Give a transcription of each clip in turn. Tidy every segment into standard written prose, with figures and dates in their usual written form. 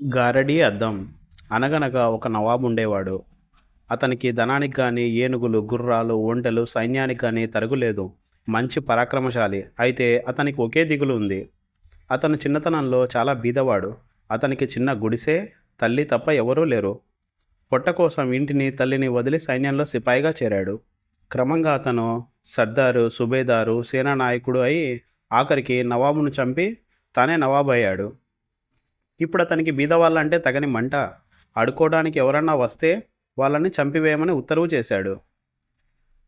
గారడీ అద్దం. అనగనగా ఒక నవాబు ఉండేవాడు. అతనికి ధనానికి గాని, ఏనుగులు, గుర్రాలు, ఒంటెలు, సైన్యానికి గాని తరుగులేదు. మంచి పరాక్రమశాలి. అయితే అతనికి ఒకే దిగులు ఉంది. అతను చిన్నతనంలో చాలా బీదవాడు. అతనికి చిన్న గుడిసె, తల్లి తప్ప ఎవరూ లేరు. పొట్ట కోసం ఇంటిని, తల్లిని వదిలి సైన్యంలో సిపాయిగా చేరాడు. క్రమంగా అతను సర్దారు, సుబేదారు, సేనానాయకుడు అయి ఆఖరికి నవాబును చంపి తానే నవాబు అయ్యాడు. ఇప్పుడు అతనికి బీదవాళ్ళంటే తగని మంట. ఆడుకోవడానికి ఎవరన్నా వస్తే వాళ్ళని చంపివేయమని ఉత్తర్వు చేశాడు.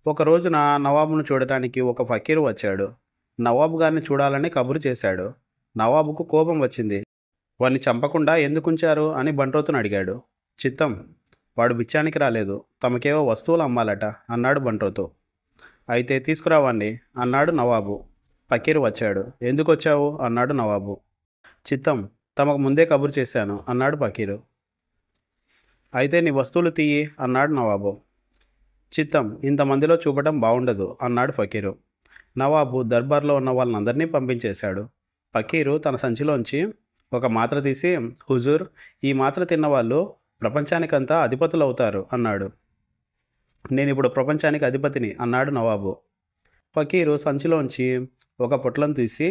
ఒక రోజున నవాబును చూడటానికి ఒక ఫకీరు వచ్చాడు. నవాబు గారిని చూడాలని కబురు చేశాడు. నవాబుకు కోపం వచ్చింది. వాణ్ణి చంపకుండా ఎందుకుంచారు అని బంట్రోతును అడిగాడు. చిత్తం, వాడు బిచ్చానికి రాలేదు, తమకేవో వస్తువులు అమ్మాలట అన్నాడు బంట్రోతు. అయితే తీసుకురావాణ్ణి అన్నాడు నవాబు. ఫకీరు వచ్చాడు. ఎందుకు వచ్చావు అన్నాడు నవాబు. చిత్తం, తమకు ముందే కబురు చేశాను అన్నాడు ఫకీరు. అయితే నీ వస్తువులు తీయి అన్నాడు నవాబు. చిత్తం, ఇంతమందిలో చూపటం బాగుండదు అన్నాడు ఫకీరు. నవాబు దర్బార్లో ఉన్న వాళ్ళందరినీ పంపించేశాడు. ఫకీరు తన సంచిలోంచి ఒక మాత్ర తీసి, హుజూర్, ఈ మాత్ర తిన్నవాళ్ళు ప్రపంచానికంతా అధిపతులు అవుతారు అన్నాడు. నేను ఇప్పుడు ప్రపంచానికి అధిపతిని అన్నాడు నవాబు. ఫకీరు సంచిలోంచి ఒక పొట్లం తీసి,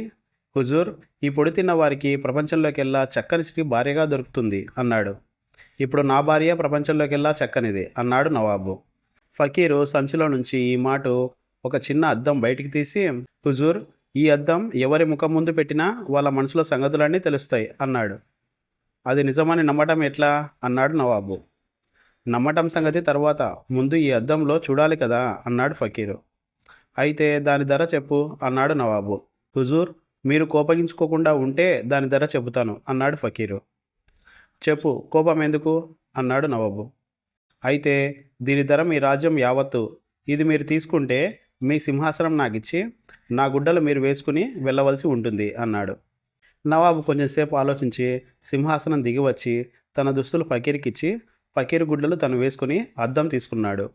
హుజూర్, ఈ పొడి తిన్న వారికి ప్రపంచంలోకెల్లా చక్కని స్త్రీ భార్యగా దొరుకుతుంది అన్నాడు. ఇప్పుడు నా భార్య ప్రపంచంలోకెల్లా చక్కనిది అన్నాడు నవాబు. ఫకీరు సంచిలో నుంచి ఈ మాట ఒక చిన్న అద్దం బయటికి తీసి, హుజూర్, ఈ అద్దం ఎవరి ముఖం ముందు పెట్టినా వాళ్ళ మనసులో సంగతులన్నీ తెలుస్తాయి అన్నాడు. అది నిజమని నమ్మటం ఎట్లా అన్నాడు నవాబు. నమ్మటం సంగతి తర్వాత, ముందు ఈ అద్దంలో చూడాలి కదా అన్నాడు ఫకీరు. అయితే దాని ధర చెప్పు అన్నాడు నవాబు. హుజూర్, మీరు కోపగించుకోకుండా ఉంటే దాని ధర చెబుతాను అన్నాడు ఫకీరు. చెప్పు, కోపం ఎందుకు అన్నాడు నవాబు. అయితే దీని ధర మీ రాజ్యం యావత్తు. ఇది మీరు తీసుకుంటే మీ సింహాసనం నాకిచ్చి నా గుడ్డలు మీరు వేసుకుని వెళ్ళవలసి ఉంటుంది అన్నాడు. నవాబు కొంచెంసేపు ఆలోచించి సింహాసనం దిగి వచ్చి తన దుస్తులు ఫకీరుకిచ్చి ఫకీరు గుడ్డలు తను వేసుకుని అద్దం తీసుకున్నాడు.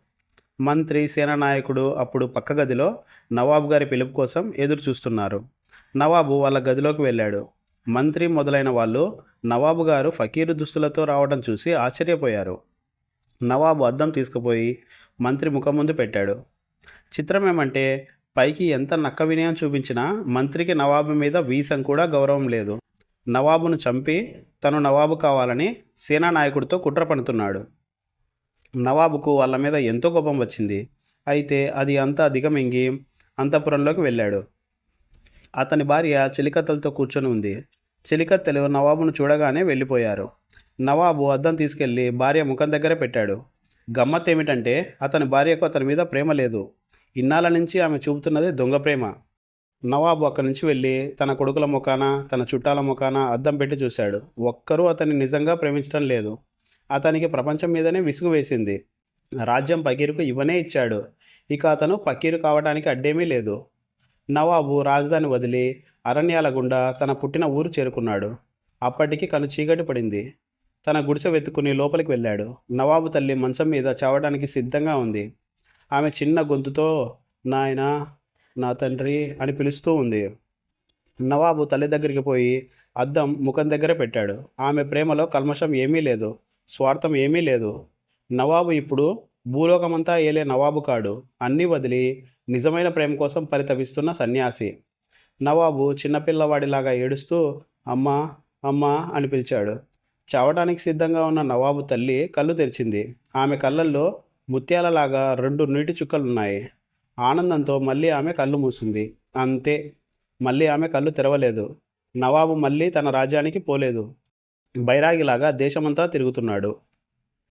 మంత్రి, సేనానాయకుడు అప్పుడు పక్క గదిలో నవాబు గారి పిలుపు కోసం ఎదురు చూస్తున్నారు. నవాబు వాళ్ళ గదిలోకి వెళ్ళాడు. మంత్రి మొదలైన వాళ్ళు నవాబు గారు ఫకీరు దుస్తులతో రావడం చూసి ఆశ్చర్యపోయారు. నవాబు అద్దం తీసుకుపోయి మంత్రి ముఖం ముందు పెట్టాడు. చిత్రం ఏమంటే, పైకి ఎంత నక్క వినయం చూపించినా మంత్రికి నవాబు మీద వీసం కూడా గౌరవం లేదు. నవాబును చంపి తను నవాబు కావాలని సేనానాయకుడితో కుట్ర పన్నుతున్నాడు. నవాబుకు వాళ్ళ మీద ఎంతో కోపం వచ్చింది. అయితే అది అంతా దిగమింగి అంతఃపురంలోకి వెళ్ళాడు. అతని భార్య చెలికత్తెలతో కూర్చొని ఉంది. చెలికత్తెలు నవాబును చూడగానే వెళ్ళిపోయారు. నవాబు అద్దం తీసుకెళ్లి భార్య ముఖం దగ్గర పెట్టాడు. గమ్మత్ ఏమిటంటే, అతని భార్యకు అతని మీద ప్రేమ లేదు. ఇన్నాళ్ళ నుంచి ఆమె చూపుతున్నది దొంగ ప్రేమ. నవాబు అక్కడి నుంచి వెళ్ళి తన కొడుకుల ముఖాన, తన చుట్టాల ముఖాన అద్దం పెట్టి చూశాడు. ఒక్కరూ అతన్ని నిజంగా ప్రేమించడం లేదు. అతనికి ప్రపంచం మీదనే విసుగు వేసింది. రాజ్యం ఫకీరుకు ఇవ్వనే ఇచ్చాడు. ఇక అతను ఫకీరు కావడానికి అడ్డేమీ లేదు. నవాబు రాజధాని వదిలి అరణ్యాల గుండా తన పుట్టిన ఊరు చేరుకున్నాడు. అప్పటికి కను చీకటి పడింది. తన గుడిసె వెతుక్కుని లోపలికి వెళ్ళాడు. నవాబు తల్లి మంచం మీద చావడానికి సిద్ధంగా ఉంది. ఆమె చిన్న గొంతుతో, నాయనా, నా తండ్రి అని పిలుస్తూ ఉంది. నవాబు తల్లి దగ్గరికి పోయి అద్దం ముఖం దగ్గర పెట్టాడు. ఆమె ప్రేమలో కల్మషం ఏమీ లేదు, స్వార్థం ఏమీ లేదు. నవాబు ఇప్పుడు భూలోకమంతా ఏలే నవాబు కాడు. అన్నీ వదిలి నిజమైన ప్రేమ కోసం పరితపిస్తున్న సన్యాసి. నవాబు చిన్నపిల్లవాడిలాగా ఏడుస్తూ అమ్మా, అమ్మా అని పిలిచాడు. చావడానికి సిద్ధంగా ఉన్న నవాబు తల్లి కళ్ళు తెరిచింది. ఆమె కళ్ళల్లో ముత్యాలలాగా 2 నీటి చుక్కలున్నాయి. ఆనందంతో మళ్ళీ ఆమె కళ్ళు మూసింది. అంతే, మళ్ళీ ఆమె కళ్ళు తెరవలేదు. నవాబు మళ్ళీ తన రాజ్యానికి పోలేదు. బైరాగిలాగా దేశమంతా తిరుగుతున్నాడు.